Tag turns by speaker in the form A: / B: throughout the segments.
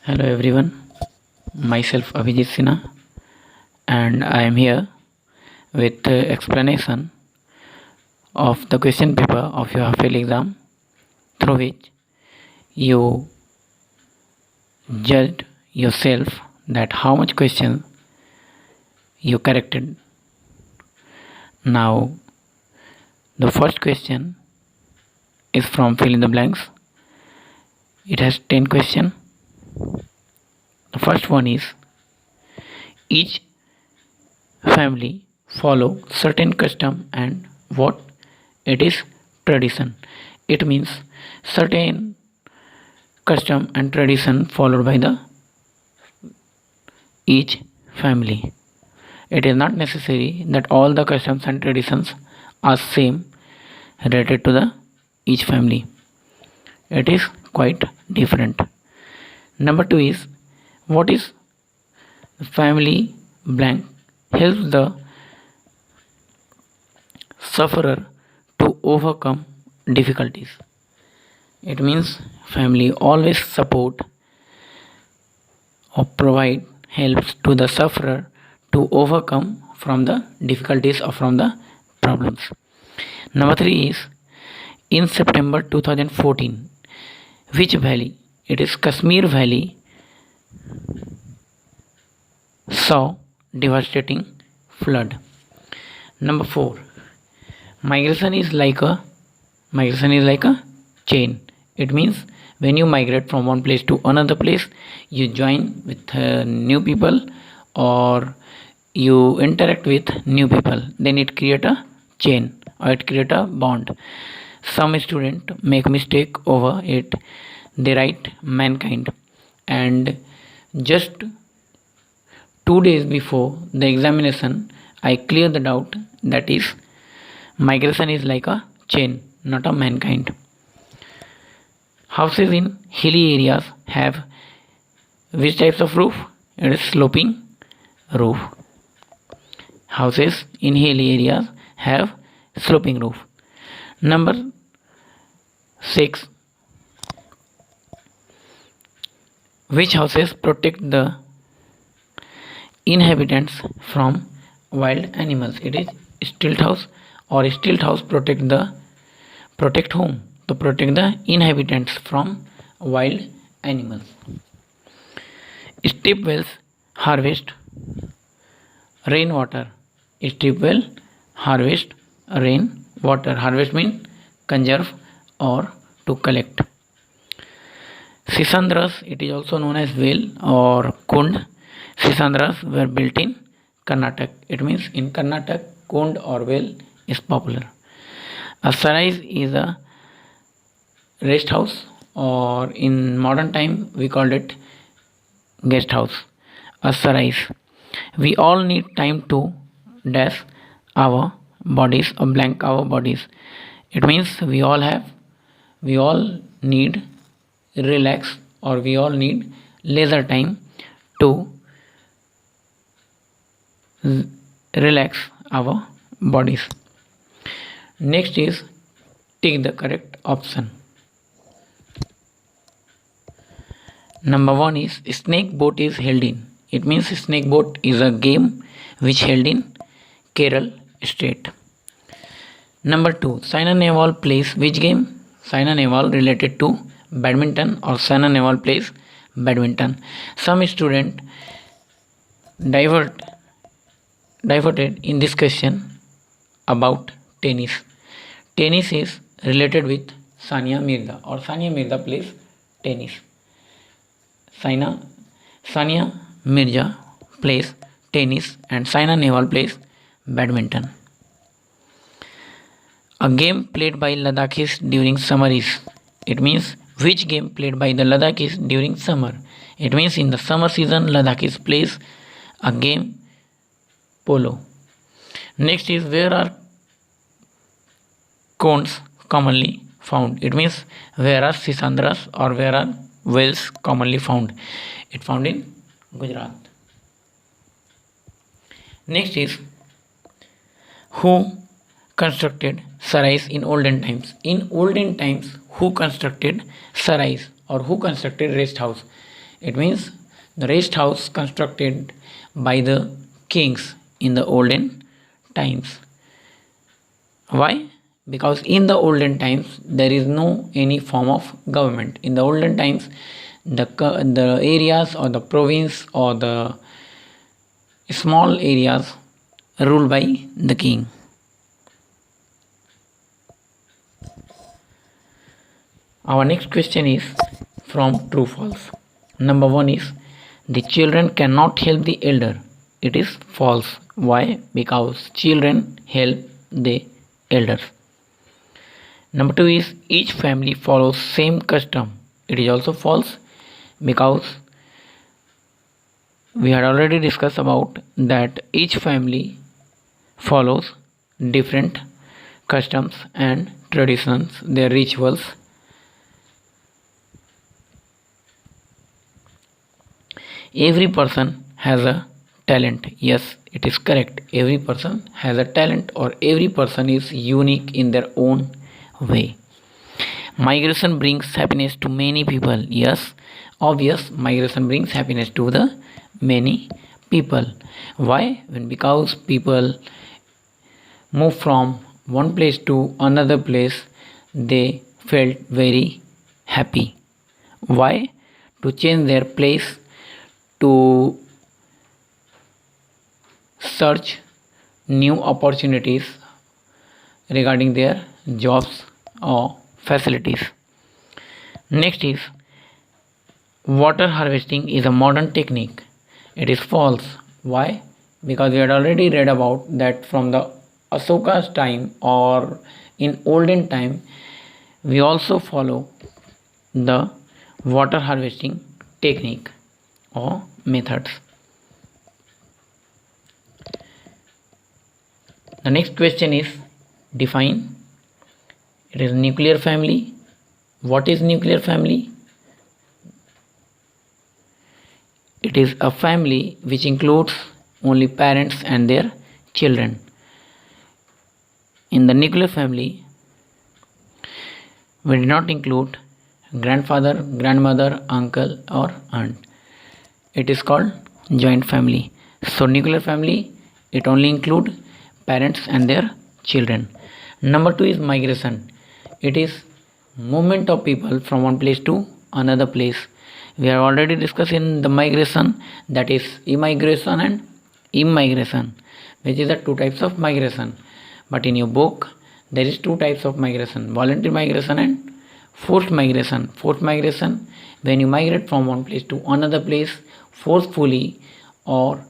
A: Hello everyone, myself Abhijit Sinha and I am here with explanation of the question paper of your half-yearly exam through which you judged yourself that how much question you corrected. Now the first question is from fill in the blanks. It has 10 questions. The first one is each family follow certain custom and what it is tradition. It means certain custom and tradition followed by the each family. It is not necessary that all the customs and traditions are same related to the each family. It is quite different. Number two is what is family blank helps the sufferer to overcome difficulties. It means family always support or provide helps to the sufferer to overcome from the difficulties or from the problems. Number 3 is in September 2014 which valley, it is Kashmir Valley, saw devastating flood. Number 4, migration is like a chain. It means when you migrate from one place to another place, you join with new people or you interact with new people, then it create a chain or it create a bond. Some student make mistake over it, they write mankind, and just 2 days before the examination I clear the doubt, that is migration is like a chain, not a mankind. Houses in hilly areas have which types of roof? It is sloping roof. Houses in hilly areas have sloping roof. Number 6. Which houses protect the inhabitants from wild animals? It is stilt house, or stilt house protect whom? To protect the inhabitants from wild animals. Strip wells harvest rainwater. Strip well harvest rainwater. Harvest means conserve or to collect. Sisandras, it is also known as well or kund. Sisandras were built in Karnataka. It means in Karnataka, kund or well is popular. A sarais is a rest house, or in modern time we called it guest house. A sarais. We all need time to dash our bodies or blank our bodies. It means we all need relax, or we all need leisure time to relax our bodies. Next is take the correct option. Number 1 is snake boat is held in. It means snake boat is a game which held in Kerala state. Number 2, Saina Nehwal plays which game? Saina Nehwal related to badminton, or Saina Nehwal plays badminton. Some student diverted in this question about tennis. Tennis is related with Sania Mirza, or Sania Mirza plays tennis. Sania Mirza plays tennis and Saina Nehwal plays badminton. A game played by Ladakhis during summer is. It means which game played by the Ladakhis during summer. It means in the summer season Ladakhis plays a game polo. Next is where are cones commonly found? It means where are sisandras or where are whales commonly found? It found in Gujarat. Next is who constructed sarais in olden times? In olden times, who constructed sarais or who constructed rest house? It means the rest house constructed by the kings in the olden times. Why? Because in the olden times there is no any form of government. In the olden times, the areas or the province or the small areas ruled by the king. Our next question is from true false. Number 1 is the children cannot help the elder. It is false. Why? Because children help the elders. Number 2 is each family follows same custom. It is also false because we had already discussed about that each family follows different customs and traditions, their rituals. Every person has a talent. Yes, it is correct. Every person has a talent, or every person is unique in their own way. Migration brings happiness to many people. Yes, obvious, migration brings happiness to the many people. Why? Because people move from one place to another place, they felt very happy. Why? To change their place, to search new opportunities regarding their jobs or facilities. Next is water harvesting is a modern technique. It is false. Why? Because we had already read about that from the Ashoka's time or in olden time, we also follow the water harvesting technique or methods. The next question is define. It is nuclear family. What is nuclear family? It is a family which includes only parents and their children. In the nuclear family, we do not include grandfather, grandmother, uncle or aunt. It is called joint family. So nuclear family, it only include parents and their children. Number 2 is migration. It is movement of people from one place to another place. We have already discussed in the migration, that is immigration and immigration, which is the two types of migration. But in your book there is two types of migration: voluntary migration and forced migration. Forced migration, when you migrate from one place to another place forcefully or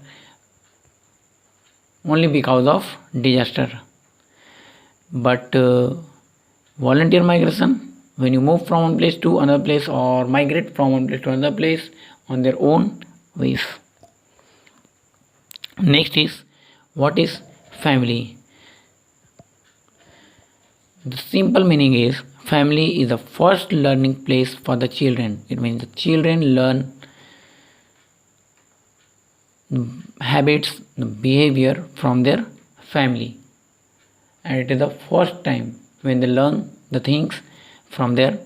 A: only because of disaster. But volunteer migration, when you move from one place to another place or migrate from one place to another place on their own ways. Next is what is family? The simple meaning is family is the first learning place for the children. It means the children learn habits, behavior from their family, and it is the first time when they learn the things from their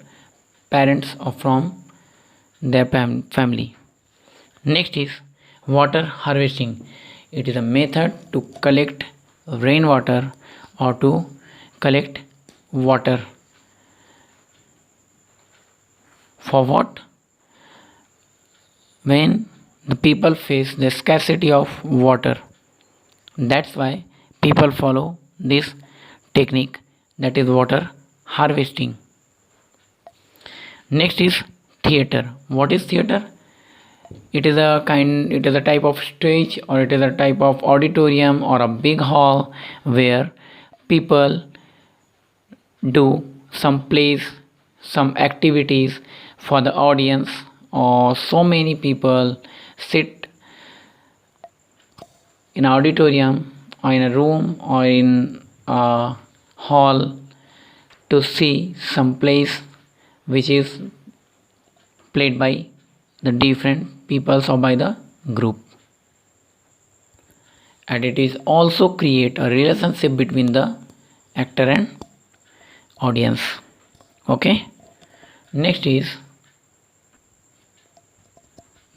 A: parents or from their family. Next is water harvesting. It is a method to collect rainwater or to collect water. For what? When the people face the scarcity of water. That's why people follow this technique, that is water harvesting. Next is theater. What is theater? It is a type of stage, or it is a type of auditorium or a big hall where people do some plays, some activities for the audience, or so many people sit in an auditorium or in a room or in a hall to see some plays which is played by the different peoples or by the group. And it is also create a relationship between the actor and audience. Okay, next is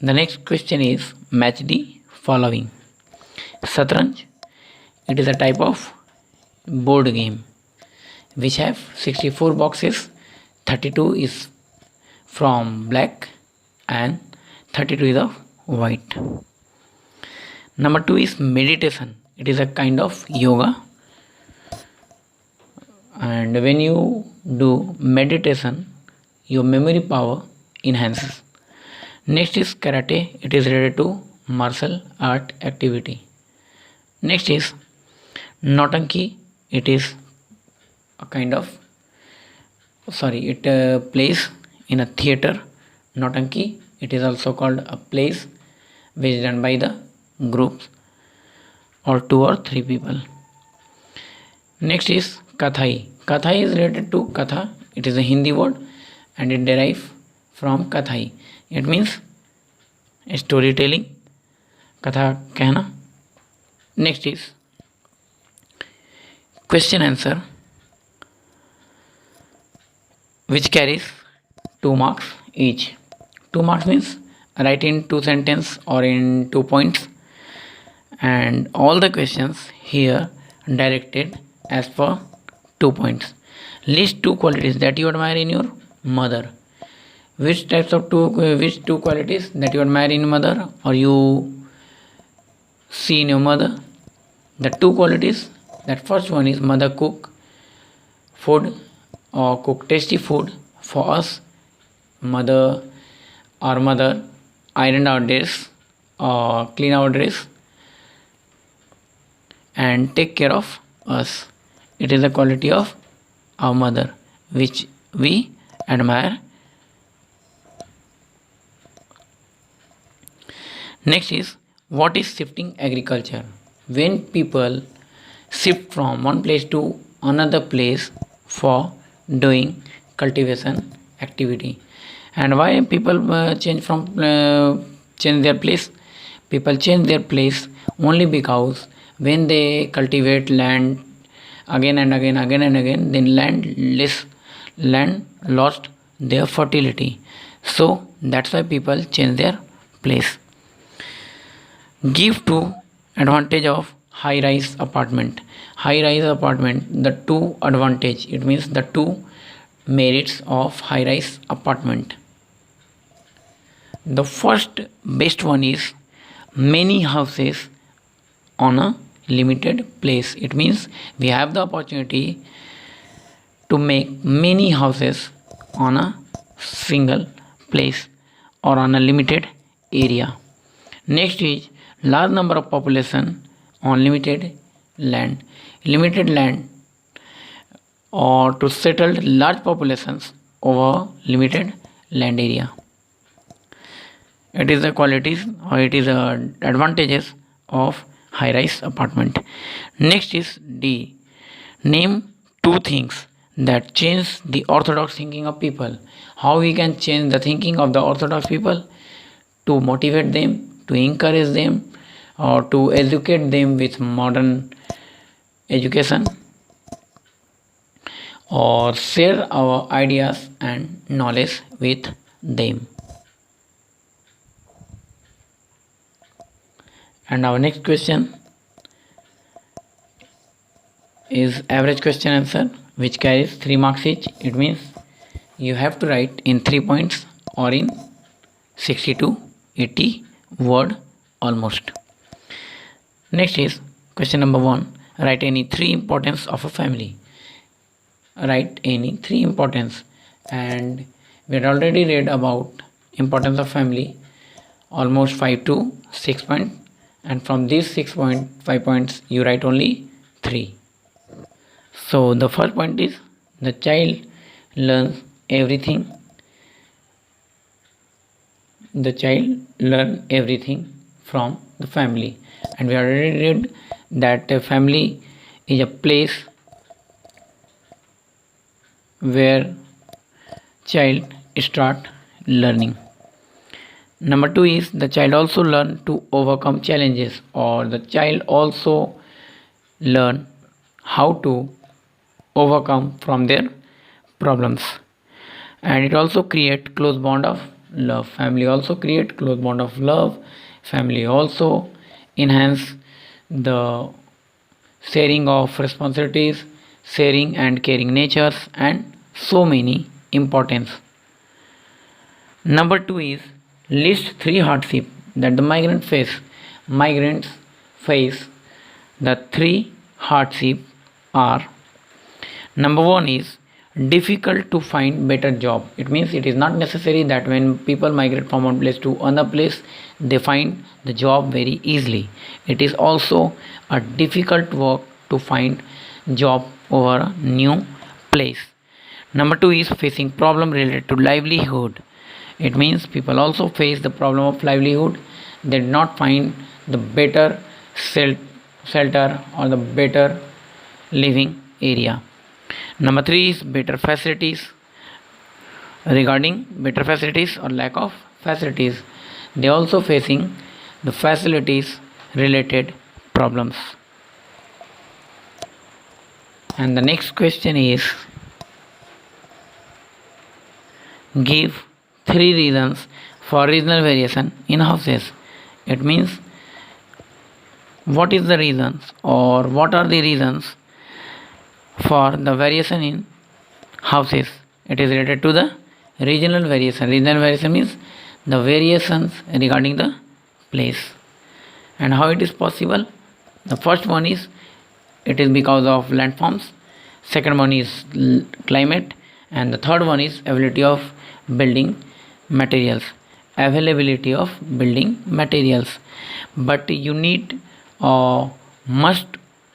A: The next question is match the following. Satranj, it is a type of board game which have 64 boxes. 32 is from black and 32 is of white. Number 2 is meditation. It is a kind of yoga, and when you do meditation your memory power enhances. Next is karate. It is related to martial art activity. Next is Nautanki. It is a kind of it plays in a theater. Nautanki. It is also called a plays which is done by the groups or 2 or 3 people. Next is Kathai. Kathai is related to Katha. It is a Hindi word and it derives from Kathai. It means storytelling, Katha कहना. Next is question answer which carries 2 marks each. 2 marks means write in 2 sentences or in 2 points, and all the questions here directed as per 2 points. List 2 qualities that you admire in your mother. Which two qualities that you admire in mother or you see in your mother? The 2 qualities, that first one is mother cook food or cook tasty food for us. Our mother ironed our dress or clean our dress and take care of us. It is a quality of our mother which we admire. Next is what is shifting agriculture? When people shift from one place to another place for doing cultivation activity. And why people change their place? People change their place only because when they cultivate land again and again, then land lost their fertility. So that's why people change their place. Give 2 advantage of high-rise apartment. High-rise apartment, the 2 advantage, it means the 2 merits of high-rise apartment. The first best one is many houses on a limited place. It means we have the opportunity to make many houses on a single place or on a limited area. Next is large number of population on limited land. Limited land or to settle large populations over limited land area. It is the qualities or it is the advantages of high-rise apartment. Next is D. Name 2 things that change the orthodox thinking of people. How we can change the thinking of the orthodox people? To motivate them, to encourage them, or to educate them with modern education, or share our ideas and knowledge with them. And our next question is average question answer which carries 3 marks each. It means you have to write in 3 points or in 60 to 80 word almost. Next is question number 1. Write any 3 importance of a family. Write any 3 importance, and we had already read about importance of family almost 5 to 6 points, and from these 6.5 points you write only 3. So the first point is the child learns everything. The child learns everything from the family, and we already read that a family is a place where child start learning. Number 2 is the child also learn to overcome challenges, or the child also learn how to overcome from their problems, and it also create close bond of love. Family also create close bond of love. Family also enhance the sharing of responsibilities, sharing and caring natures, and so many importance. Number 2 is list 3 hardship that the migrant face. Migrants face the 3 hardship are: number 1 is difficult to find better job. It means it is not necessary that when people migrate from one place to another place they find the job very easily. It is also a difficult work to find job over a new place. Number 2 is facing problem related to livelihood. It means people also face the problem of livelihood. They did not find the better shelter or the better living area. Number 3 is better facilities. Regarding better facilities or lack of facilities, they also facing the facilities related problems. And the next question is, give 3 reasons for regional variation in houses. It means what is the reasons or what are the reasons for the variation in houses. It is related to the regional variation. Regional variation means the variations regarding the place. And how it is possible? The first one is it is because of landforms. Second one is climate, and the third one is availability of building materials. Availability of building materials. But you need must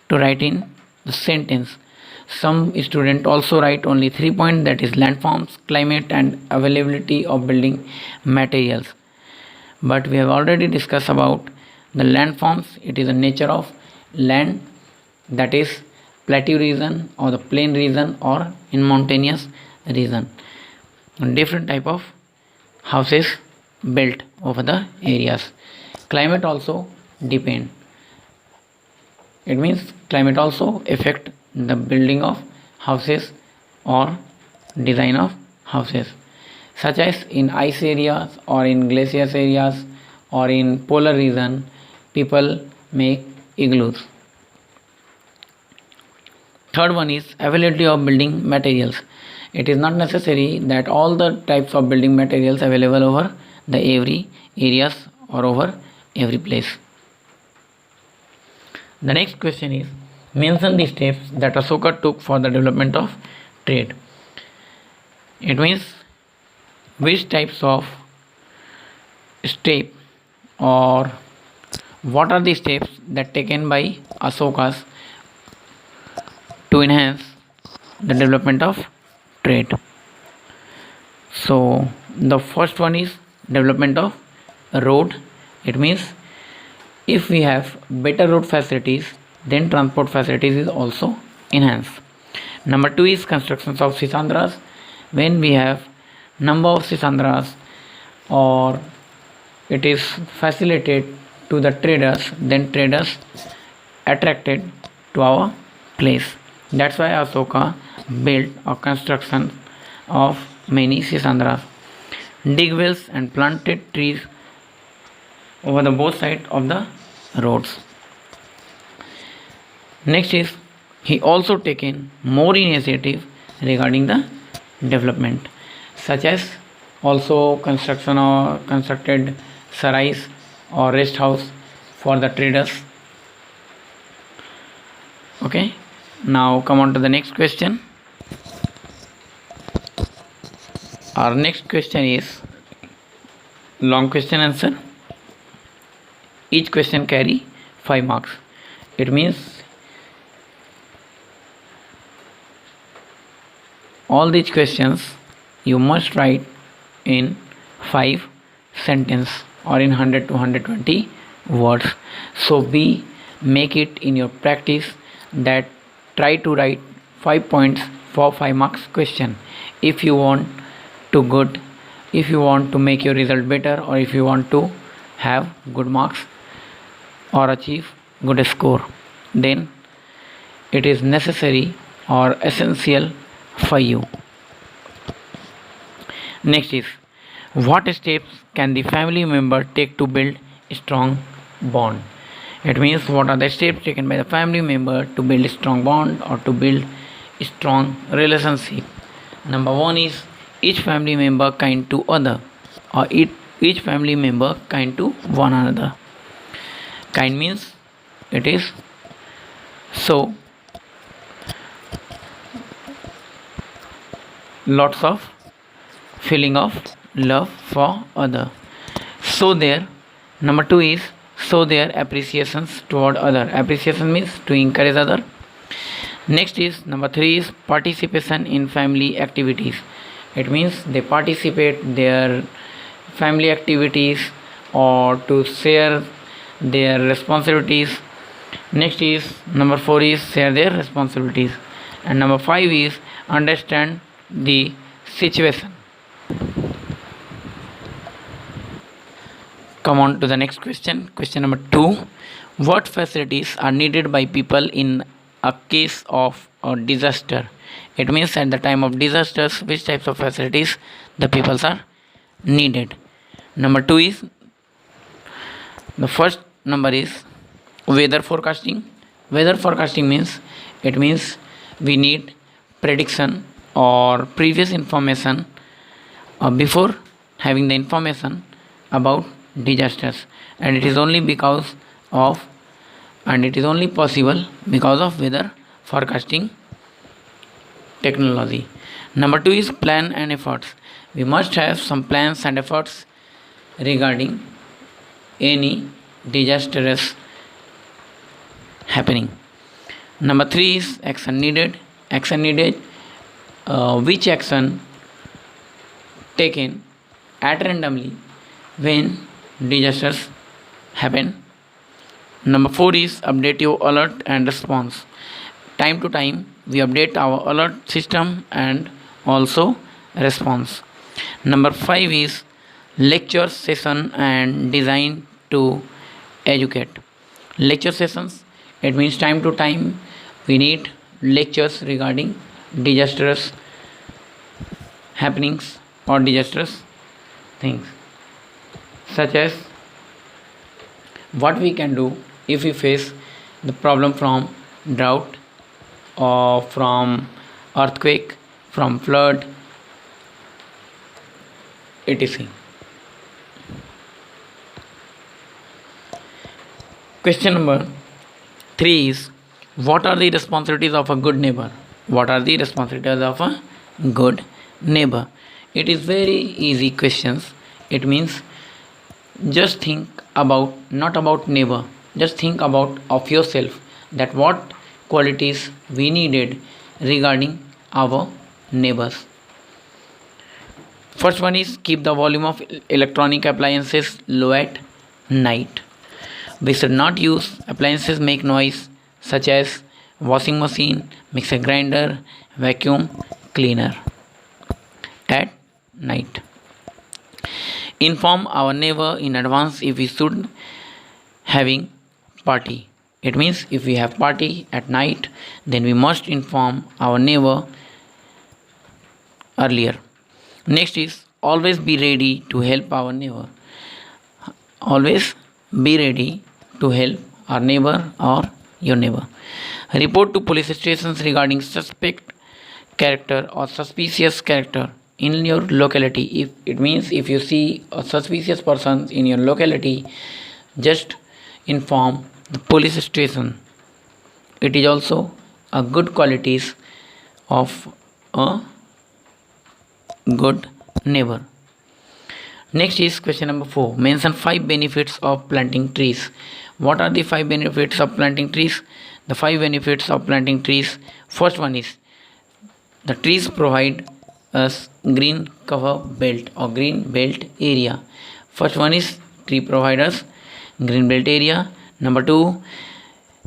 A: to write in the sentence. Some student also write only 3 points, that is landforms, climate, and availability of building materials. But we have already discussed about the landforms. It is the nature of land, that is plateau region or the plain region or in mountainous region. Different type of houses built over the areas. Climate also depend. It means climate also affect the building of houses or design of houses, such as in ice areas or in glaciers areas or in polar region people make igloos. Third one is availability of building materials. It is not necessary that all the types of building materials available over the every areas or over every place. The next question is, mention the steps that Ashoka took for the development of trade. It means which types of step or what are the steps that taken by Ashokas to enhance the development of trade. So the first one is development of road. It means if we have better road facilities, then transport facilities is also enhanced. Number 2 is constructions of sisandras. When we have number of sisandras or it is facilitated to the traders, then traders attracted to our place. That's why Ashoka built a construction of many sisandras. Dig wells and planted trees over the both sides of the roads. Next is he also taken more initiative regarding the development, such as also construction or constructed sarais or rest house for the traders. Okay, now come on to the next question. Our next question is long question answer. Each question carry 5 marks. It means all these questions you must write in 5 sentence or in 100 to 120 words. So be make it in your practice that try to write 5 points for 5 marks question. If you want to make your result better, or if you want to have good marks or achieve good score, then it is necessary or essential for you. Next is What steps can the family member take to build a strong bond? It means what are the steps taken by the family member to build a strong bond or to build a strong relationship? Number one is each family member kind to other, or each family member kind to one another. Kind means it is so lots of feeling of love for other. So there. Number two is show their appreciations toward other. Appreciation means to encourage other. Next is number three is participation in family activities. It means they participate their family activities or to share their responsibilities. Next is number four is share their responsibilities, and number five is understand the situation. Come on to the next question. Question number 2. What facilities are needed by people in a case of a disaster? It means at the time of disasters, which types of facilities the peoples are needed. Number 2 is the first number is weather forecasting. Weather forecasting means it means we need prediction or previous information before having the information about disasters, and it is only possible because of weather forecasting technology. Number 2 is plan and efforts. We must have some plans and efforts regarding any disastrous happening. Number 3 is action needed. Which action taken at randomly when disasters happen. Number 4 is update your alert and response. Time to time we update our alert system and also response. Number 5 is lecture session and design to educate. Lecture sessions, it means time to time we need lectures regarding disastrous happenings or disastrous things, such as what we can do if we face the problem from drought or from earthquake, from flood, etc. Question number 3 is what are the responsibilities of a good neighbor? What are the responsibilities of a good neighbor? It is very easy questions. It means just think about not about neighbor, just think about of yourself, that what qualities we needed regarding our neighbors. First one is keep the volume of electronic appliances low at night. We should not use appliances make noise such as washing machine, mixer grinder, vacuum cleaner at night. Inform our neighbor in advance if we should having party. It means if we have party at night, then we must inform our neighbor earlier. Next is always be ready to help our neighbor. Always be ready to help our neighbor or your neighbor. Report to police stations regarding suspect character or suspicious character in your locality. If it means if you see a suspicious person in your locality, just inform the police station. It is also a good qualities of a good neighbor. Next is question number 4. Mention 5 benefits of planting trees. What are the 5 benefits of planting trees? The 5 benefits of planting trees. First one is the trees provide us green cover belt or green belt area. First one is tree provide us green belt area. Number 2,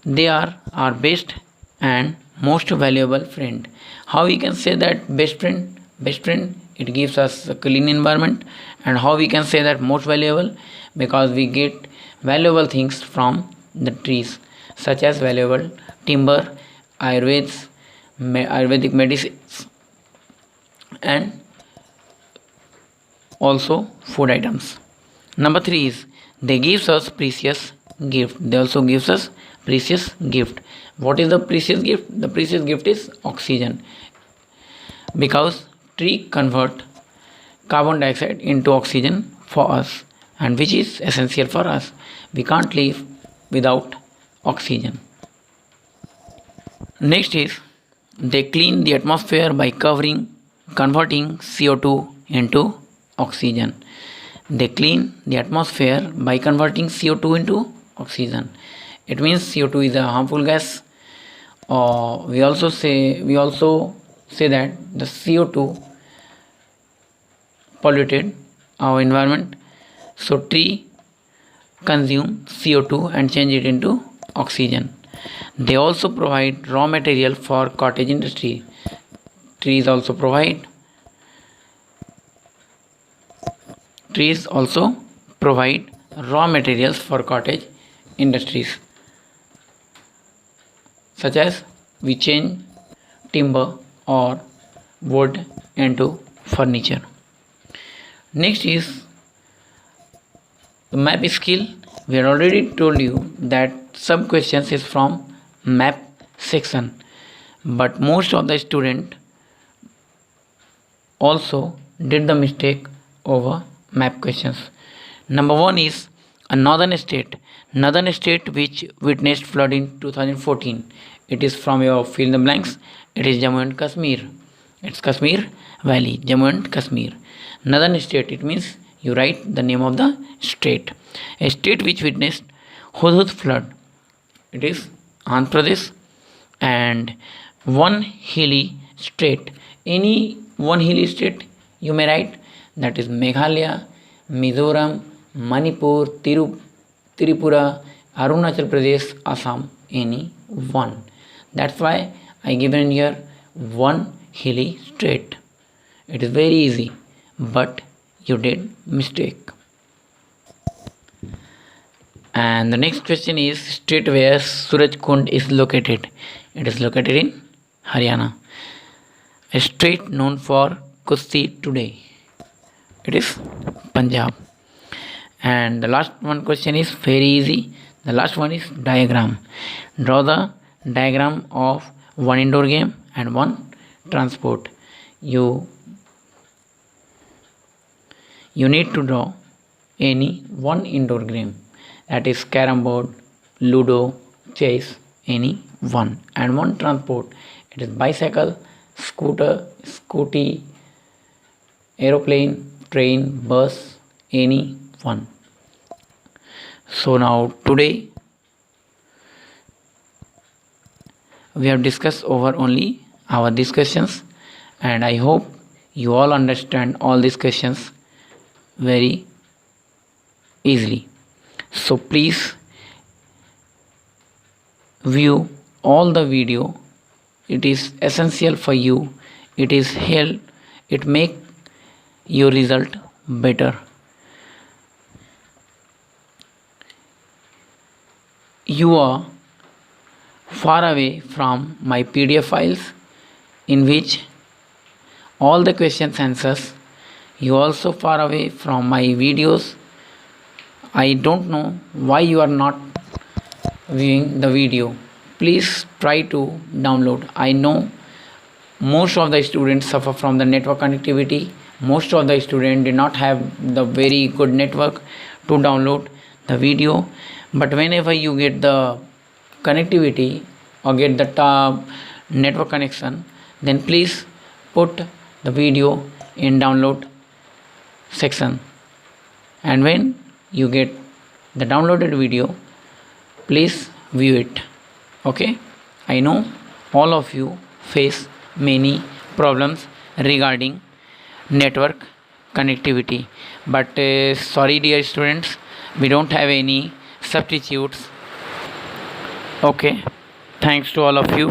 A: they are our best and most valuable friend. How we can say that best friend? Best friend, it gives us a clean environment. And how we can say that most valuable? Because we get valuable things from the trees, such as valuable timber, ayurvedic medicines, and also food items. Number 3 is they gives us precious gift. They also gives us precious gift. What is the precious gift? The precious gift is oxygen, because tree convert carbon dioxide into oxygen for us, and which is essential for us. We can't live without oxygen. Next is they clean the atmosphere by converting CO2 into oxygen. They clean the atmosphere by converting CO2 into oxygen. It means CO2 is a harmful gas. Or we also say that the CO2 polluted our environment. So tree consume CO2 and change it into oxygen. They also provide raw material for cottage industry. Trees also provide raw materials for cottage industries, such as we change timber or wood into furniture. Next is the map skill. We had already told you that some questions is from map section, but most of the student also did the mistake over map questions. Number 1 is a northern state which witnessed flood in 2014. It is from your fill in the blanks. It is Jammu and Kashmir. It's Kashmir Valley, Jammu and Kashmir. Northern state, it means you write the name of the state. A state which witnessed Hudhud flood, it is Andhra Pradesh. And one hilly state, any one hilly state you may write, that is Meghalaya, Mizoram, Manipur, Tripura, Arunachal Pradesh, Assam, any one. That's why I given here one hilly state. It is very easy, but you did mistake. And the next question is state where Suraj Kund is located. It is located in Haryana. A state known for Kushti today. It is Punjab. And the last one question is very easy. The last one is diagram. Draw the diagram of one indoor game and one transport. You need to draw any one indoor game, that is carom board, ludo, chess, any one, and one transport. It is bicycle, scooter, scooty, aeroplane, train, bus, any one. So now today we have discussed over only our discussions, and I hope you all understand all these questions very easily. So please view all the video. It is essential for you. It make your result better. You are far away from my PDF files in which all the questions answers. You also far away from my videos. I don't know why you are not viewing the video. Please try to download. I know most of the students suffer from the network connectivity. Most of the students do not have the very good network to download the video. But whenever you get the connectivity or get the network connection, then please put the video in download section, and when you get the downloaded video, please view it. Okay, I know all of you face many problems regarding network connectivity, but sorry dear students, we don't have any substitutes. Okay, thanks to all of you.